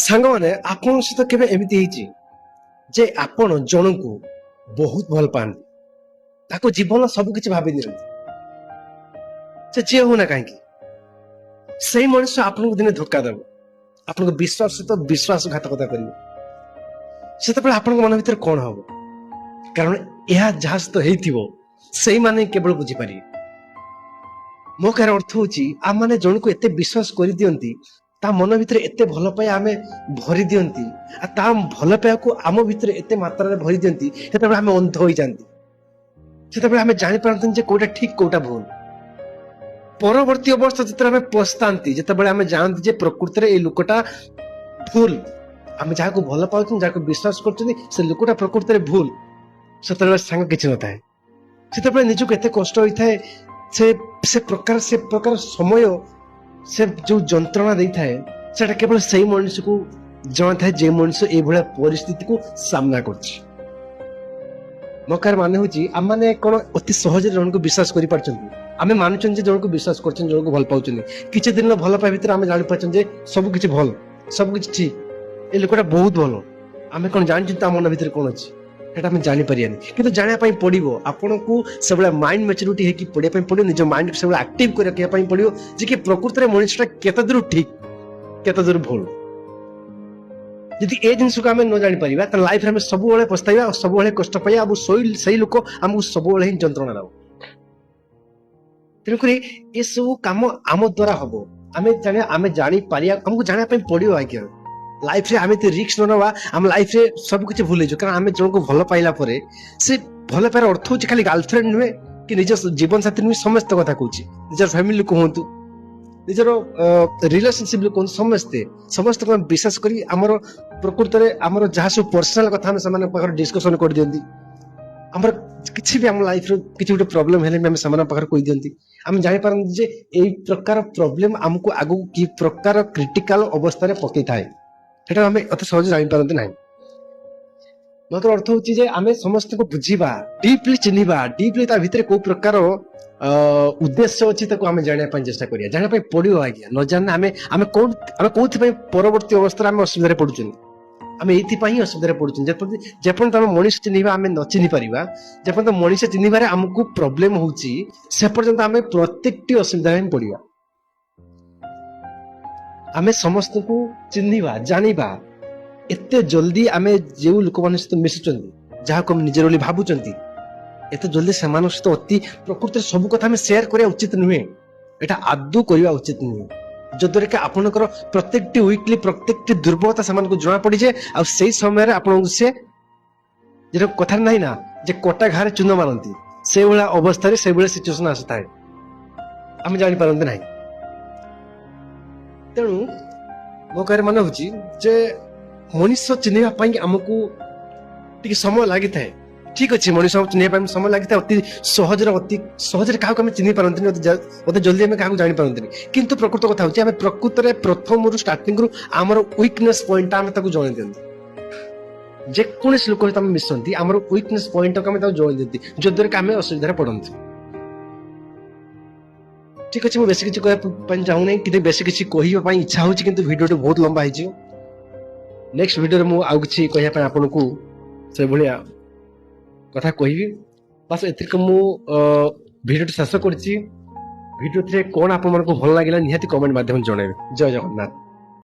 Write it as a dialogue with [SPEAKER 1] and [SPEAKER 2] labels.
[SPEAKER 1] ସାଙ୍ଗମାନେ ଆପଣଙ୍କ ସହିତ କେବେ ଏମିତି ହେଇଛି ଯେ ଆପଣ ଜଣଙ୍କୁ ବହୁତ ଭଲ ପାଆନ୍ତି, ତାକୁ ଜୀବନ ସବୁ କିଛି ଭାବି ଦିଅନ୍ତି, ସେ ଯିଏ ହଉନା କାହିଁକି ସେଇ ମଣିଷ ଆପଣଙ୍କୁ ଦିନେ ଧୋକା ଦେବ, ଆପଣଙ୍କ ବିଶ୍ୱାସ ସହିତ ବିଶ୍ୱାସଘାତକତା କରିବ। ସେତେବେଳେ ଆପଣଙ୍କ ମନ ଭିତରେ କଣ ହବ? କାରଣ ଏହା ଯାହା ସହିତ ହେଇଥିବ ସେଇମାନେ କେବଳ ବୁଝିପାରିବେ। ମୋ କହିବାର ଅର୍ଥ ହଉଛି ଆମମାନେ ଜଣକୁ ଏତେ ବିଶ୍ୱାସ କରିଦିଅନ୍ତି, ତା ମନ ଭିତରେ ଏତେ ଭଲ ପାଇବା ଆମେ ଭରି ଦିଅନ୍ତି, ଆଉ ତା ଭଲ ପାଇବାକୁ ଆମ ଭିତରେ ଏତେ ମାତ୍ରାରେ ଭରି ଦିଅନ୍ତି, ସେତେବେଳେ ଆମେ ଅନ୍ଧ ହୋଇଯାଆନ୍ତି। ସେତେବେଳେ ଆମେ ଜାଣିପାରନ୍ତିନି ଯେ କୋଉଟା ଠିକ କୋଉଟା ଭୁଲ। ପରବର୍ତ୍ତୀ ଅବସ୍ଥା ଯେତେବେଳେ ଆମେ ପସ୍ତାନ୍ତି, ଯେତେବେଳେ ଆମେ ଜାଣନ୍ତି ଯେ ପ୍ରକୃତରେ ଏଇ ଲୋକଟା ଭୁଲ, ଆମେ ଯାହାକୁ ଭଲ ପାଉଛନ୍ତି, ଯାହାକୁ ବିଶ୍ୱାସ କରୁଛନ୍ତି, ସେ ଲୋକଟା ପ୍ରକୃତରେ ଭୁଲ, ସେତେବେଳେ ସାଙ୍ଗ କିଛି ନଥାଏ। ସେତେବେଳେ ନିଜକୁ ଏତେ କଷ୍ଟ ହୋଇଥାଏ, ସେ ପ୍ରକାର ସମୟ, ସେ ଯୋଉ ଯନ୍ତ୍ରଣା ଦେଇଥାଏ, ସେଟା କେବଳ ସେଇ ମଣିଷକୁ ଜଣାଥାଏ ଯେ ମଣିଷ ଏଇଭଳିଆ ପରିସ୍ଥିତିକୁ ସାମ୍ନା କରୁଛି। ମୋ କହିବାର ମାନେ ହଉଛି ଆମମାନେ କଣ ଅତି ସହଜରେ ଜଣକୁ ବିଶ୍ୱାସ କରିପାରୁଛନ୍ତି? ଆମେ ମାନୁଛନ୍ତି ଯେ ଜଣକୁ ବିଶ୍ୱାସ କରୁଛନ୍ତି, ଜଣକୁ ଭଲ ପାଉଛନ୍ତି, କିଛି ଦିନର ଭଲ ପାଇବା ଭିତରେ ଆମେ ଜାଣିପାରୁଛନ୍ତି ଯେ ସବୁ କିଛି ଭଲ, ସବୁ କିଛି ଠିକ, ଏ ଲୋକଟା ବହୁତ ଭଲ। ଆମେ କଣ ଜାଣିଛୁ ତା ମନ ଭିତରେ କଣ ଅଛି? ସେଟା ଆମେ ଜାଣିପାରିବାନି, କିନ୍ତୁ ଜାଣିବା ପାଇଁ ପଡିବ। ଆପଣଙ୍କୁ ସେଭଳିଆ ମାଇଣ୍ଡ ମ୍ୟାଚୁରିଟି ହେଇକି ପଢିବା ପାଇଁ ପଡିବ, ନିଜ ମାଇଣ୍ଡ ସେଭଳିଆ ଆକ୍ଟିଭ କରି ରଖିବା ପାଇଁ ପଡିବ ଯେ କି ପ୍ରକୃତରେ ମଣିଷଟା କେତେ ଦୂର ଠିକ, କେତେ ଦୂର ଭୁଲ। ଯଦି ଏ ଜିନିଷକୁ ଆମେ ନ ଜାଣିପାରିବା ତାହେଲେ ଲାଇଫରେ ଆମେ ସବୁବେଳେ ପସ୍ତାଇବା, ସବୁବେଳେ କଷ୍ଟ ପାଇବା, ଆଉ ସେଇ ଲୋକ ଆମକୁ ସବୁବେଳେ ହିଁ ଯନ୍ତ୍ରଣା ଦେବ। ତେଣୁକରି ଏସବୁ କାମ ଆମ ଦ୍ୱାରା ହବ, ଆମେ ଜାଣିପାରିବା, ଆମକୁ ଜାଣିବା ପାଇଁ ପଡିବ। ଆଜ୍ଞା, ଲାଇଫରେ ଆମେ ଯଦି ରିସ୍କ ନ ନେବା, ଆମ ଲାଇଫରେ ସବୁ କିଛି ଭୁଲ ହେଇଯିବ। କାରଣ ଆମେ ଜଣକୁ ଭଲ ପାଇଲା ପରେ, ସେ ଭଲ ପାଇବାର ଅର୍ଥ ହଉଛି ଖାଲି ଗାର୍ଲଫ୍ରେଣ୍ଡ ନୁହେଁ କି ନିଜ ଜୀବନ ସାଥୀ ନୁହେଁ, ସମସ୍ତ କଥା କହୁଛି, ନିଜର ଫ୍ୟାମିଲି କୁହନ୍ତୁ, ନିଜର ରିଲେସନସିପ କୁହନ୍ତୁ, ସମସ୍ତଙ୍କୁ ଆମେ ବିଶ୍ୱାସ କରି ଆମର ପ୍ରକୃତରେ ଆମର ଯାହା ସବୁ ପର୍ସନାଲ କଥା ଆମେ ସେମାନଙ୍କ ପାଖରେ ଡିସ୍କସନ କରିଦିଅନ୍ତି। ଆମର କିଛି ବି ଆମ ଲାଇଫରେ କିଛି ଗୋଟେ ପ୍ରୋବ୍ଲେମ ହେଲେ ବି ଆମେ ସେମାନଙ୍କ ପାଖରେ କହିଦିଅନ୍ତି। ଆମେ ଜାଣିପାରନ୍ତି ଯେ ଏଇ ପ୍ରକାର ପ୍ରୋବ୍ଲେମ ଆମକୁ ଆଗକୁ କି ପ୍ରକାର କ୍ରିଟିକାଲ ଅବସ୍ଥାରେ ପକେଇଥାଏ, ସେଟା ଆମେ ଅତି ସହଜେ ଜାଣିପାରନ୍ତି ନାହିଁ। ମୋର ଅର୍ଥ ହଉଛି ଯେ ଆମେ ସମସ୍ତଙ୍କୁ ବୁଝିବା, ଡିପଲି ଚିହ୍ନିବା, ଡିପଲି ତା ଭିତରେ କୋଉ ପ୍ରକାର ଉଦ୍ଦେଶ୍ୟ ଅଛି ତାକୁ ଆମେ ଜାଣିବା ପାଇଁ ଚେଷ୍ଟା କରିବା, ଜାଣିବା ପାଇଁ ପଡିବ। ଆଜ୍ଞା, ନ ଜାଣିଲେ ଆମେ କୋଉଥିପାଇଁ ପରବର୍ତ୍ତୀ ଅବସ୍ଥାରେ ଆମେ ଅସୁବିଧାରେ ପଡୁଛନ୍ତି? ଆମେ ଏଇଥିପାଇଁ ହିଁ ଅସୁବିଧାରେ ପଡୁଛନ୍ତି। ଯେପର୍ଯ୍ୟନ୍ତ ଆମେ ମଣିଷ ଚିହ୍ନିବା ଆମେ ନ ଚିହ୍ନି ପାରିବା, ଯେପର୍ଯ୍ୟନ୍ତ ମଣିଷ ଚିହ୍ନିବାରେ ଆମକୁ ପ୍ରୋବ୍ଲେମ ହଉଛି, ସେ ପର୍ଯ୍ୟନ୍ତ ଆମେ ପ୍ରତ୍ୟେକଟି ଅସୁବିଧାରେ ହିଁ ପଡିବା। ଆମେ ସମସ୍ତଙ୍କୁ ଚିହ୍ନିବା, ଜାଣିବା, ଏତେ ଜଲ୍ଦି ଆମେ ଯେଉଁ ଲୋକମାନଙ୍କ ସହିତ ମିଶୁଛନ୍ତି, ଯାହାକୁ ଆମେ ନିଜର ବୋଲି ଭାବୁଛନ୍ତି, ଏତେ ଜଲ୍ଦି ସେମାନଙ୍କ ସହିତ ଅତି ପ୍ରକୃତରେ ସବୁ କଥା ଆମେ ସେୟାର କରିବା ଉଚିତ ନୁହେଁ। ଏଟା ଆଦୌ କରିବା ଉଚିତ ନୁହେଁ, ଯଦ୍ୱାରା କି ଆପଣଙ୍କର ପ୍ରତ୍ୟେକଟି ୱିକଲି ପ୍ରତ୍ୟେକଟି ଦୁର୍ବଳତା ସେମାନଙ୍କୁ ଜଣା ପଡିଯାଏ, ଆଉ ସେଇ ସମୟରେ ଆପଣଙ୍କୁ ସେ ଯେଟା କଥାରେ ନାହିଁ ନା ଯେ କଟା ଘାରେ ଚୂନ ମାରନ୍ତି, ସେଇଭଳିଆ ଅବସ୍ଥାରେ ସେଇଭଳିଆ ସିଚୁଏସନ ଆସିଥାଏ, ଆମେ ଜାଣିପାରନ୍ତି ନାହିଁ। ତେଣୁ ମୋ କହିବାର ମାନେ ହଉଛି ଯେ ମଣିଷ ଚିହ୍ନିବା ପାଇଁ ଆମକୁ ଟିକେ ସମୟ ଲାଗିଥାଏ। ଠିକ ଅଛି, ମଣିଷ ଚିହ୍ନିବା ପାଇଁ ସମୟ ଲାଗିଥାଏ, ଅତି ସହଜରେ କାହାକୁ ଆମେ ଚିହ୍ନି ପାରନ୍ତିନି, ଅତି ଜଲ୍ଦି ଆମେ କାହାକୁ ଜାଣିପାରନ୍ତିନି। କିନ୍ତୁ ପ୍ରକୃତ କଥା ହଉଛି ଆମେ ପ୍ରକୃତରେ ପ୍ରଥମରୁ ଷ୍ଟାର୍ଟିଂରୁ ଆମର ୱିକନେସ୍ ପଏଣ୍ଟଟା ଆମେ ତାକୁ ଜଣେଇ ଦିଅନ୍ତି। ଯେକୌଣସି ଲୋକ ସହିତ ଆମେ ମିଶନ୍ତି, ଆମର ୱିକନେସ୍ ପଏଣ୍ଟଟାକୁ ଆମେ ତାକୁ ଜଣେଇ ଦିଅନ୍ତି, ଯଦ୍ୱାରା କି ଆମେ ଅସୁବିଧାରେ ପଡନ୍ତି। ଠିକ ଅଛି, ମୁଁ ବେଶୀ କିଛି କହିବା ପାଇଁ ଚାହୁଁନାହିଁ, କିନ୍ତୁ ବେଶୀ କିଛି କହିବା ପାଇଁ ଇଚ୍ଛା ହଉଛି, କିନ୍ତୁ ଭିଡିଓଟି ବହୁତ ଲମ୍ବା ହେଇଯିବ। ନେକ୍ସଟ ଭିଡିଓରେ ମୁଁ ଆଉ କିଛି କହିବା ପାଇଁ ଆପଣଙ୍କୁ ସେଭଳିଆ କଥା କହିବି। ବାସ୍ ଏଥିରେ ମୁଁ ଭିଡିଓଟି ଶେଷ କରିଛି। ଭିଡିଓରେ କଣ ଆପଣମାନଙ୍କୁ ଭଲ ଲାଗିଲା ନିହାତି କମେଣ୍ଟ ମାଧ୍ୟମରେ ଜଣାଇବେ। ଜୟ ଜଗନ୍ନାଥ।